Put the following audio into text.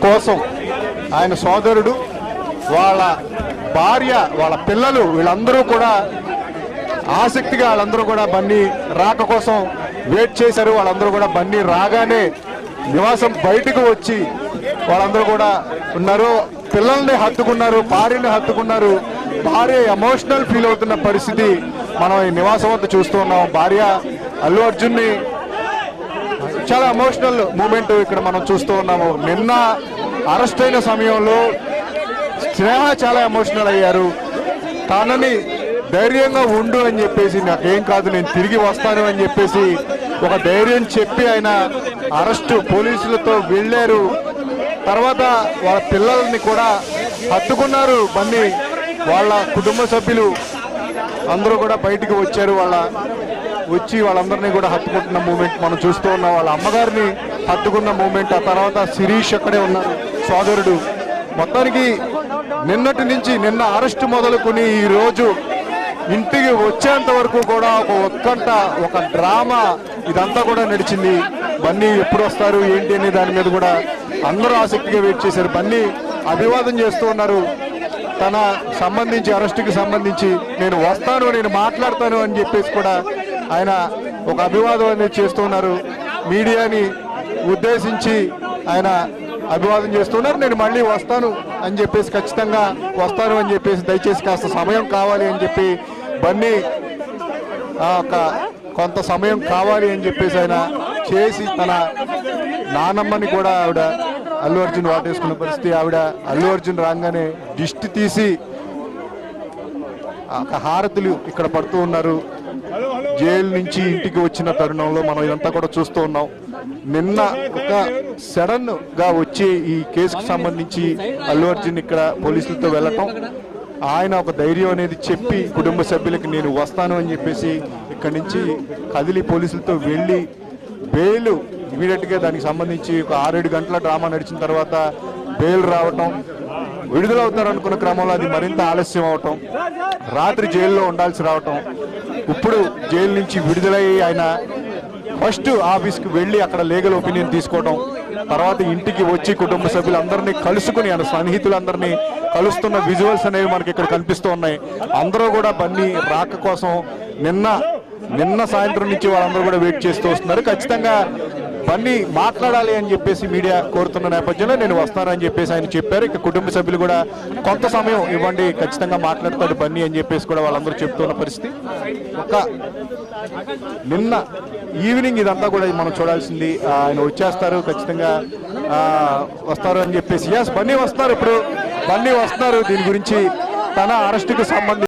కోసం ఆయన సోదరుడు, వాళ్ళ భార్య, వాళ్ళ పిల్లలు వీళ్ళందరూ కూడా ఆసక్తిగా వాళ్ళందరూ కూడా బన్నీ రాక కోసం వెయిట్ చేశారు. వాళ్ళందరూ కూడా బన్నీ రాగానే నివాసం బయటకు వచ్చి వాళ్ళందరూ కూడా ఉన్నారు. పిల్లల్ని హత్తుకున్నారు, భార్యని హత్తుకున్నారు. భార్య ఎమోషనల్ ఫీల్ అవుతున్న పరిస్థితి మనం ఈ నివాసం వద్ద చూస్తూ ఉన్నాం. భార్య అల్లు అర్జున్ని చాలా ఎమోషనల్ మూమెంట్ ఇక్కడ మనం చూస్తూ ఉన్నాము. నిన్న అరెస్ట్ అయిన సమయంలో స్నేహ చాలా ఎమోషనల్ అయ్యారు. తనని ధైర్యంగా ఉండు అని చెప్పేసి, నాకేం కాదు నేను తిరిగి వస్తాను అని చెప్పేసి ఒక ధైర్యం చెప్పి ఆయన అరెస్టు పోలీసులతో వెళ్ళారు. తర్వాత వాళ్ళ పిల్లల్ని కూడా హత్తుకున్నారు బన్నీ. వాళ్ళ కుటుంబ సభ్యులు అందరూ కూడా బయటికి వచ్చారు. వచ్చి వాళ్ళందరినీ కూడా హత్తుకుంటున్న మూమెంట్ మనం చూస్తూ ఉన్నాం. వాళ్ళ అమ్మగారిని హత్తుకున్న మూమెంట్. ఆ తర్వాత శిరీష్ అక్కడే ఉన్నారు, సోదరుడు. మొత్తానికి నిన్నటి నుంచి, నిన్న అరెస్ట్ మొదలుకొని ఈ రోజు ఇంటికి వచ్చేంత వరకు కూడా ఒక ఉత్కంఠ, ఒక డ్రామా ఇదంతా కూడా నడిచింది. బన్నీ ఎప్పుడు వస్తారు ఏంటి అనే దాని మీద కూడా అందరూ ఆసక్తిగా వెయిట్ చేశారు. బన్నీ అభివాదం చేస్తూ ఉన్నారు. తన సంబంధించి అరెస్టుకి సంబంధించి నేను వస్తాను, నేను మాట్లాడతాను అని చెప్పేసి కూడా ఆయన ఒక అభివాదం అనేది చేస్తున్నారు. మీడియాని ఉద్దేశించి ఆయన అభివాదం చేస్తున్నారు. నేను మళ్ళీ వస్తాను అని చెప్పేసి, ఖచ్చితంగా వస్తాను అని చెప్పేసి, దయచేసి కాస్త సమయం కావాలి అని చెప్పి బన్నీ కొంత సమయం కావాలి అని చెప్పేసి ఆయన చేసి తన నానమ్మని కూడా ఆవిడ అల్లు అర్జున్ వాటేసుకున్న పరిస్థితి. ఆవిడ అల్లు అర్జున్ రాగానే దిష్టి తీసి హారతులు ఇక్కడ పడుతూ ఉన్నారు. జైలు నుంచి ఇంటికి వచ్చిన తరుణంలో మనం ఇదంతా కూడా చూస్తూ ఉన్నాం. నిన్న ఒక సడన్ గా వచ్చి ఈ కేసుకు సంబంధించి అల్లు అర్జున్ ఇక్కడ పోలీసులతో వెళ్ళటం, ఆయన ఒక ధైర్యం అనేది చెప్పి కుటుంబ సభ్యులకి నేను వస్తాను అని చెప్పేసి ఇక్కడి నుంచి కదిలి పోలీసులతో వెళ్ళి బెయిల్ ఇమీడియట్ గా దానికి సంబంధించి ఒక 6-7 గంటల డ్రామా నడిచిన తర్వాత బెయిల్ రావటం, విడుదలవుతారు అనుకున్న క్రమంలో అది మరింత ఆలస్యం అవటం, రాత్రి జైల్లో ఉండాల్సి రావటం, ఇప్పుడు జైలు నుంచి విడుదలయ్యి ఆయన ఫస్ట్ ఆఫీస్కి వెళ్ళి అక్కడ లీగల్ ఒపీనియన్ తీసుకోవడం, తర్వాత ఇంటికి వచ్చి కుటుంబ సభ్యులందరినీ కలుసుకుని ఆయన స్నేహితులందరినీ కలుస్తున్న విజువల్స్ అనేవి మనకి ఇక్కడ కనిపిస్తూ ఉన్నాయి. అందరూ కూడా బన్నీ రాక కోసం నిన్న సాయంత్రం నుంచి వాళ్ళందరూ కూడా వెయిట్ చేస్తూ వస్తున్నారు. ఖచ్చితంగా బన్నీ మాట్లాడాలి అని చెప్పేసి మీడియా కోరుతున్న నేపథ్యంలో నేను వస్తానని చెప్పేసి ఆయన చెప్పారు. ఇక కుటుంబ సభ్యులు కూడా కొంత సమయం ఇవ్వండి, ఖచ్చితంగా మాట్లాడతాడు బన్నీ అని చెప్పేసి కూడా వాళ్ళందరూ చెప్తున్న పరిస్థితి. నిన్న ఈవినింగ్ ఇదంతా కూడా మనం చూడాల్సింది. ఆయన వచ్చేస్తారు, ఖచ్చితంగా వస్తారు అని చెప్పేసి. బన్నీ వస్తారు, ఇప్పుడు బన్నీ వస్తున్నారు. దీని గురించి తన అరెస్టుకు సంబంధించి